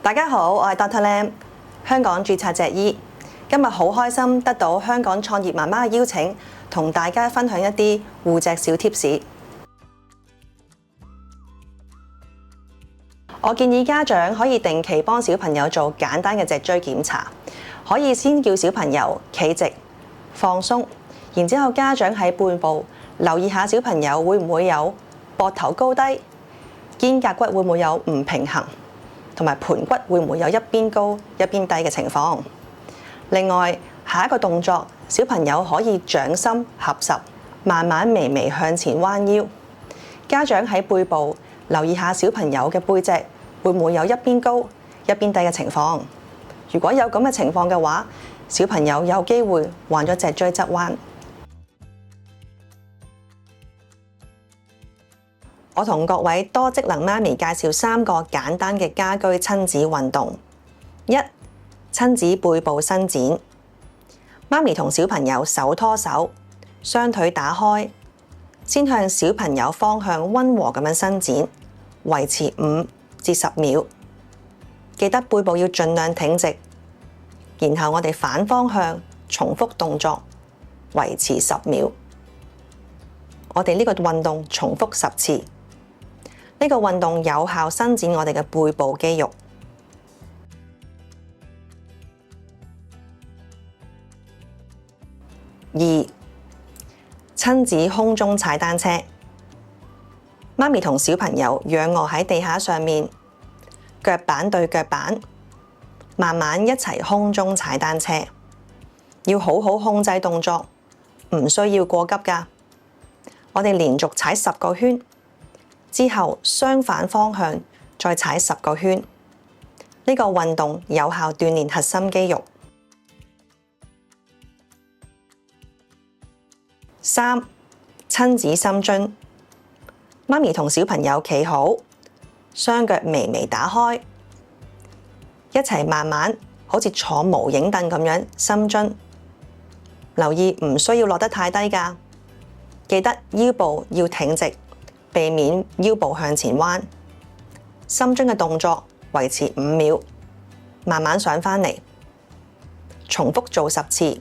大家好，我係 Dr. Lam， 香港註冊脊醫。今日好開心得到香港創業媽媽嘅邀請，同大家分享一啲護脊小貼士。我建議家長可以定期幫小朋友做簡單嘅脊椎檢查，可以先叫小朋友企直、放鬆，然之後家長喺背部留意下小朋友會唔會有膊頭高低、肩胛骨會唔會有唔平衡，同埋盤骨會唔會有一邊高一邊低嘅情況。另外，下一個動作，小朋友可以掌心合十，慢慢微微向前彎腰。家長喺背部留意下小朋友嘅背脊會唔會有一邊高一邊低嘅情況。如果有咁嘅情況嘅話，小朋友有機會患咗脊椎側彎。我同各位多職能媽咪介紹3個簡單嘅家居親子運動。1. 親子背部伸展。媽咪同小朋友手拖手，雙腿打開，先向小朋友方向溫和咁樣伸展，維持5至10秒。記得背部要盡量挺直，然後我哋反方向重複動作，維持10秒。我哋呢個運動重複10次。呢個運動有效伸展我哋嘅背部肌肉。2. 親子空中踩單車。媽咪同小朋友仰臥喺地下上面，腳板對腳板，慢慢一齊空中踩單車。要好好控制動作，唔需要過急㗎。我哋連續踩10個圈。之後相反方向再踩10個圈，呢個運動有效鍛鍊核心肌肉。3. 親子深蹲。媽咪同小朋友企好，雙腳微微打開，一齊慢慢好似坐無影凳咁樣深蹲。留意唔需要落得太低㗎，記得腰部要挺直，避免腰部向前彎。深蹲嘅動作維持5秒，慢慢上返嚟，重複做10次。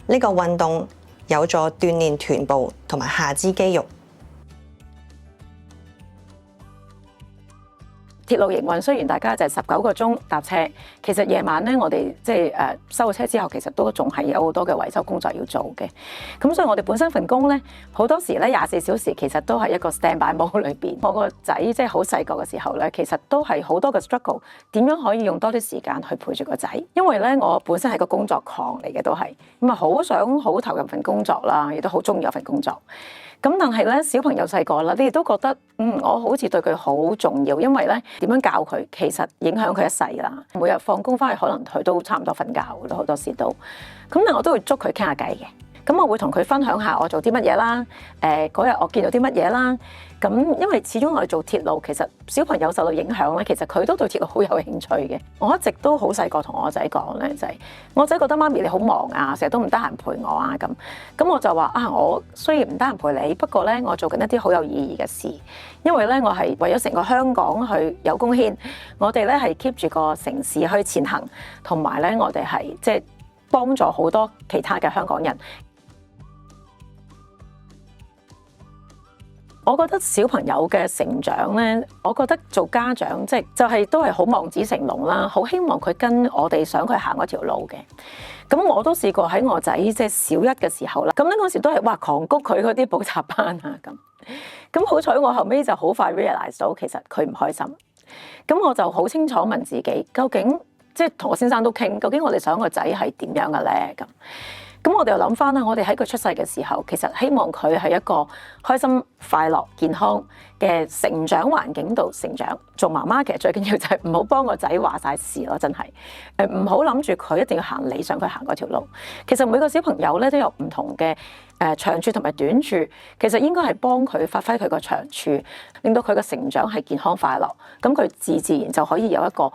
呢個運動有助鍛鍊臀部同埋下肢肌肉。鐵路營運雖然大家就係19個鐘搭車，其實夜晚咧我哋收咗車之後，其實都仲係有好多嘅維修工作要做嘅。咁所以我哋本身份工咧，好多時咧24小時其實都係一個 standby mode 裏邊。我個仔好細個嘅時候咧，其實都係好多嘅 struggle，點樣可以用多啲時間去陪住個仔？因為咧我本身係個工作狂嚟嘅，都係咁啊，好想好投入份工作啦，亦都好中意有份工作。咁但係咧小朋友細個啦，你哋都覺得我好似對佢好重要，因為咧點樣教佢其實影響佢一世啦。每日放工翻去可能佢都差唔多瞓覺嘅，好多時都咁，但我都會捉佢傾下偈嘅。咁我會同佢分享下我做啲乜嘢啦，嗰日我見到啲乜嘢啦。咁因為始終我哋做鐵路，其實小朋友受到影響咧，其實佢都對鐵路好有興趣嘅。我一直都好細個同我仔講咧，就係我仔覺得媽咪你好忙啊，成日都唔得閒陪我啊咁。咁我就話我雖然唔得閒陪你，不過咧我做緊一啲好有意義嘅事，因為咧我係為咗成個香港去有貢獻。我哋咧係 keep 住個城市去前行，同埋咧我哋係幫助好多其他嘅香港人。我覺得小朋友嘅成長咧，我覺得做家長都係好望子成龍啦，好希望佢跟我哋想佢行嗰條路嘅。咁我都試過喺我仔小一嘅時候啦，咁咧嗰時都係狂谷佢嗰啲補習班啊咁。咁好彩我後尾就好快 realize 到其實佢唔開心。咁我就好清楚問自己，究竟同我先生都傾，究竟我哋想個仔係點樣嘅咧咁。咁我哋又諗翻啦，我哋喺佢出世嘅時候，其實希望佢係一個開心、快樂、健康嘅成長環境度成長。做媽媽其實最緊要就係唔好幫個仔話晒事咯，真係唔好諗住佢一定要行你想佢行嗰條路。其實每個小朋友咧都有唔同嘅長處同埋短處，其實應該係幫佢發揮佢個長處，令到佢嘅成長係健康快樂。咁佢自然就可以有一個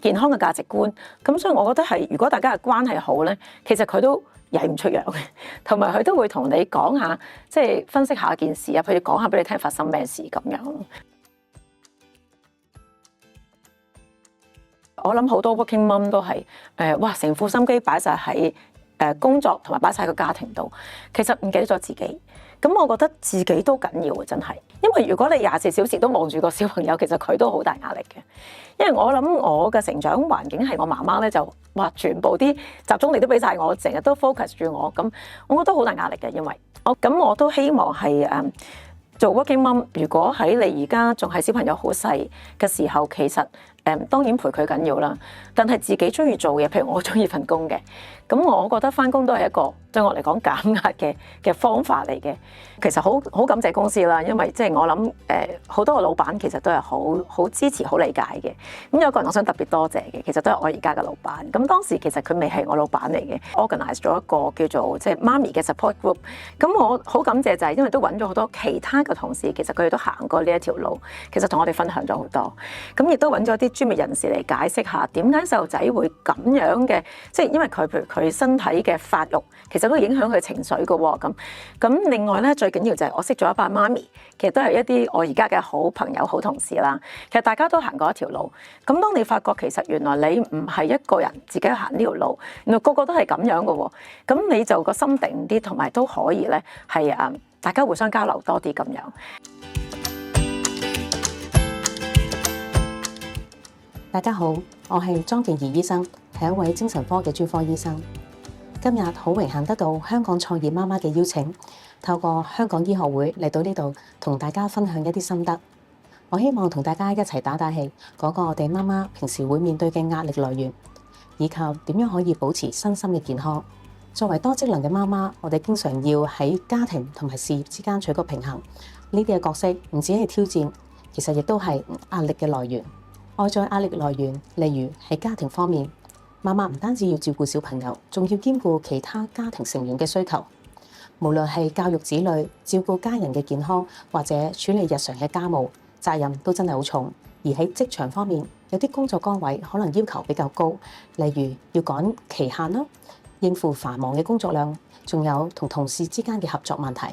健康嘅價值觀。咁所以我覺得係，如果大家嘅關係好咧，其實佢都曳唔出樣嘅，同埋佢都會同你講下，分析下件事啊，譬如講下俾你聽發生咩事咁樣。我諗好多 working mom 都係哇成副心機擺晒喺工作同埋擺晒個家庭度，其實唔記得咗自己。咁我覺得自己都緊要嘅，真係。因為如果你24小時都望住個小朋友，其實佢都好大壓力嘅。因為我諗我嘅成長環境係我媽媽咧就話全部啲集中力都俾晒我，成日都 focus 住我，咁我覺得好大壓力嘅。因為我都希望係做 working mom， 如果喺你而家仲係小朋友好細嘅時候，其實當然陪佢緊要啦，但係自己中意做嘢，譬如我中意份工嘅，咁我覺得返工都係一個對我嚟講減壓嘅方法嚟嘅。其實好感謝公司啦，因為即係我諗好多個老闆其實都係好支持、好理解嘅。咁有個人我想特別多謝嘅，其實都係我而家嘅老闆。咁當時其實佢未係我老闆嚟嘅 ，organize 咗一個叫做即係媽咪嘅 support group。咁我好感謝就係因為都揾咗好多其他嘅同事，其實佢哋都行過呢一條路，其實同我哋分享咗好多。咁亦都揾咗啲專業人士嚟解釋下點解細路仔會咁樣嘅，即係因為佢譬如佢身體嘅發育，其實都影響佢情緒嘅喎。咁另外咧，最緊要就係我識咗一班媽咪，其實都係一啲我而家嘅好朋友、好同事啦。其實大家都行過一條路。咁當你發覺其實原來你唔係一個人自己行呢條路，原來個個都係咁樣嘅喎。咁你就個心定啲，同埋都可以咧係大家互相交流多啲咁樣。大家好，我係莊敬儀醫生，係一位精神科嘅專科醫生。今日好榮幸得到香港創業媽媽嘅邀請，透過香港醫學會嚟到呢度同大家分享一啲心得。我希望同大家一齊打打氣，講講我哋媽媽平時會面對嘅壓力來源，以及點樣可以保持身心嘅健康。作為多職能嘅媽媽，我哋經常要喺家庭同埋事業之間取個平衡。呢啲嘅角色唔止係挑戰，其實亦都係壓力嘅來源。外在壓力來源，例如喺家庭方面，媽媽唔單止要照顧小朋友，仲要兼顧其他家庭成員嘅需求。無論係教育子女、照顧家人嘅健康，或者處理日常嘅家務，責任都真係好重。而喺職場方面，有啲工作崗位可能要求比較高，例如要趕期限啦，應付繁忙嘅工作量，仲有同同事之間嘅合作問題。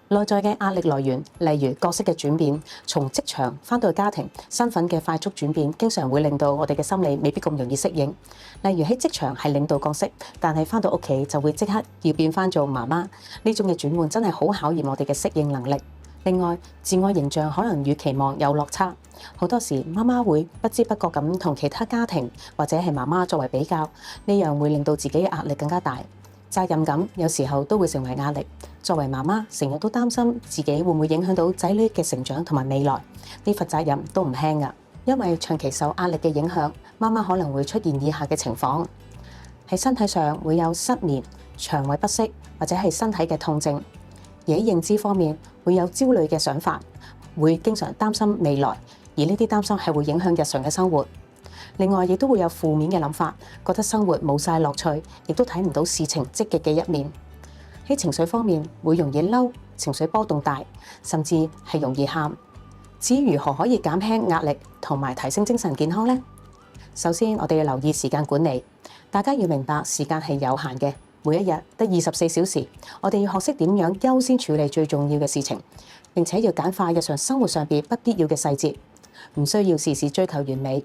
內在嘅壓力來源，例如角色嘅轉變，從職場返到家庭，身份嘅快速轉變，經常會令到我哋嘅心理未必咁容易適應。例如喺職場係領導角色，但係返到屋企就會即刻要變返做媽媽，呢種嘅轉換真係好考驗我哋嘅適應能力。另外，自我形象可能與期望有落差，好多時媽媽會不知不覺咁同其他家庭或者係媽媽作為比較，呢樣會令到自己嘅壓力更加大。責任感有時候都會成為壓力。作為媽媽，成日都擔心自己會唔會影響到仔女嘅成長同埋未來，呢份責任都唔輕㗎。因為長期受壓力嘅影響，媽媽可能會出現以下嘅情況：喺身體上會有失眠、腸胃不適或者係身體嘅痛症；而喺認知方面會有焦慮嘅想法，會經常擔心未來，而呢啲擔心係會影響日常嘅生活。另外，亦都會有負面嘅諗法，覺得生活冇晒樂趣，亦都睇唔到事情積極嘅一面。喺情緒方面，會容易嬲，情緒波動大，甚至係容易喊。至於如何可以減輕壓力同埋提升精神健康呢？首先，我哋要留意時間管理。大家要明白時間係有限嘅，每一日得24小時，我哋要學識點樣優先處理最重要嘅事情，並且要簡化日常生活上邊不必要嘅細節，唔需要事事追求完美。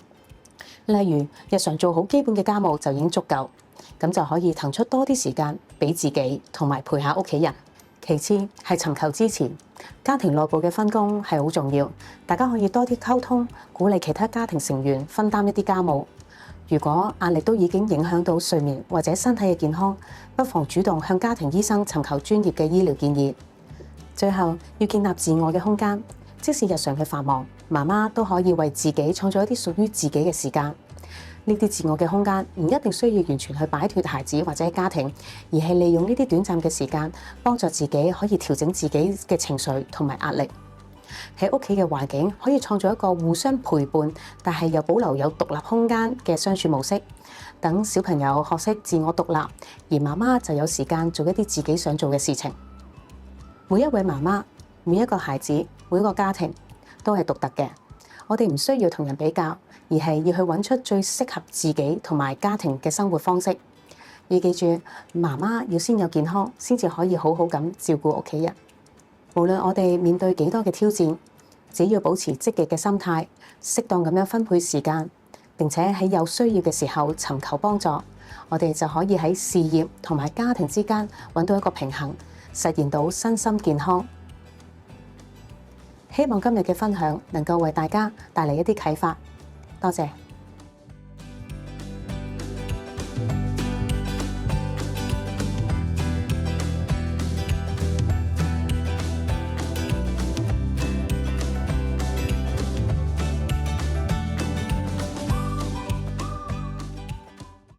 例如，日常做好基本嘅家務就已經足夠，咁就可以騰出多啲時間俾自己同埋陪下屋企人。其次係尋求支持，家庭內部嘅分工係好重要，大家可以多啲溝通，鼓勵其他家庭成員分擔一啲家務。如果壓力都已經影響到睡眠或者身體嘅健康，不妨主動向家庭醫生尋求專業嘅醫療建議。最後要建立自我嘅空間，即使日常嘅繁忙，媽媽都可以為自己創造一啲屬於自己嘅時間。呢啲自我嘅空間唔一定需要完全去擺脫孩子或者家庭，而係利用呢啲短暫嘅時間，幫助自己可以調整自己嘅情緒同埋壓力。喺屋企嘅環境可以創造一個互相陪伴，但係又保留有獨立空間嘅相處模式，等小朋友學識自我獨立，而媽媽就有時間做一啲自己想做嘅事情。每一位媽媽、每一個孩子、每一個家庭都係獨特嘅，我哋唔需要同人比較，而係要去揾出最適合自己同埋家庭嘅生活方式。要記住，媽媽要先有健康，先至可以好好咁照顧屋企人。無論我哋面對幾多嘅挑戰，只要保持積極嘅心態，適當咁樣分配時間，並且喺有需要嘅時候尋求幫助，我哋就可以喺事業同埋家庭之間揾到一個平衡，實現到身心健康。希望今日嘅分享能夠為大家帶嚟一啲啟發，多謝。